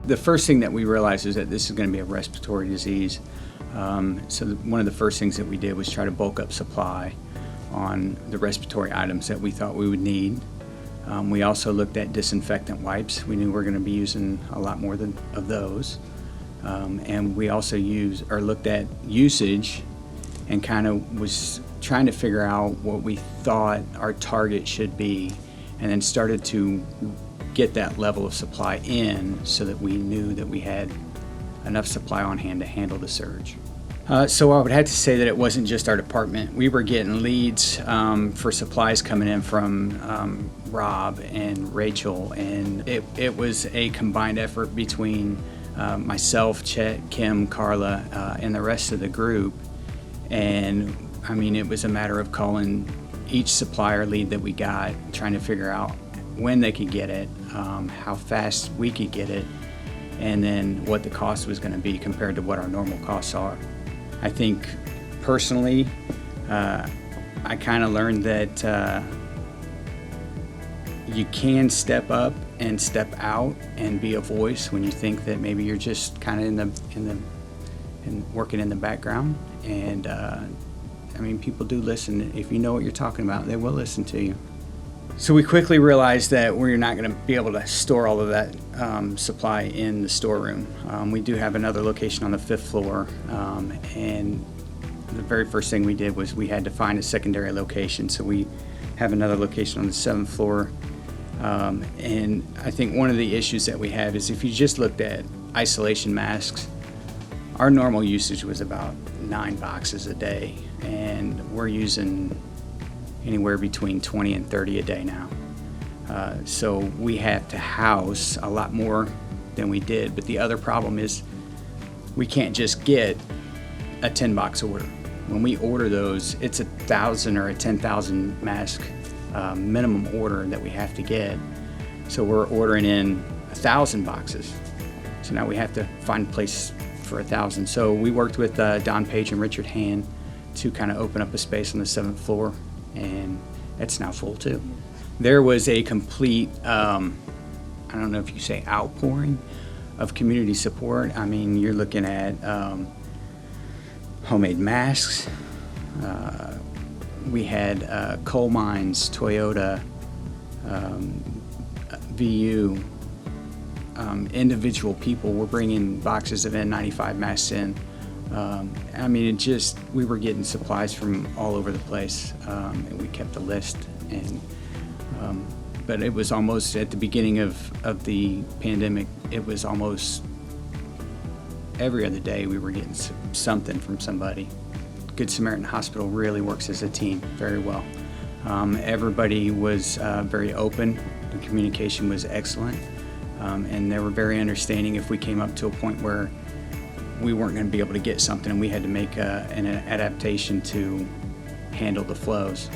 The first thing that we realized is that this is going to be a respiratory disease. One of the first things that we did was try to bulk up supply on the respiratory items that we thought we would need. We also looked at disinfectant wipes. We knew we were going to be using a lot more of those. And we also looked at usage and kind of was trying to figure out what we thought our target should be, and then started to get that level of supply in so that we knew that we had enough supply on hand to handle the surge. So I would have to say that it wasn't just our department. We were getting leads for supplies coming in from Rob and Rachel, and it was a combined effort between myself, Chet, Kim, Carla, and the rest of the group. And I mean, it was a matter of calling each supplier lead that we got, trying to figure out when they could get it, how fast we could get it, and then what the cost was going to be compared to what our normal costs are. I think personally, I kind of learned that you can step up and step out and be a voice when you think that maybe you're just kind of working in the background. And I mean, people do listen. If you know what you're talking about, they will listen to you. So we quickly realized that we're not going to be able to store all of that supply in the storeroom. We do have another location on the 5th floor, and the very first thing we did was we had to find a secondary location. So we have another location on the 7th floor. And I think one of the issues that we have is if you just looked at isolation masks, our normal usage was about 9 boxes a day, and we're using anywhere between 20 and 30 a day now. So we have to house a lot more than we did, but the other problem is we can't just get a 10 box order. When we order those, it's 1,000 or a 10,000 mask minimum order that we have to get. So we're ordering in 1,000 boxes. So now we have to find a place for 1,000. So we worked with Don Page and Richard Hand to kind of open up a space on the 7th floor, and it's now full too. There was a complete, I don't know if you say outpouring of community support. I mean, you're looking at homemade masks. We had Coal Mines, Toyota, VU, individual people were bringing boxes of N95 masks in. I mean, we were getting supplies from all over the place, and we kept a list. But it was almost at the beginning of the pandemic, it was almost every other day we were getting something from somebody. Good Samaritan Hospital really works as a team very well. Everybody was very open. The communication was excellent. And they were very understanding if we came up to a point where we weren't going to be able to get something and we had to make an adaptation to handle the flows.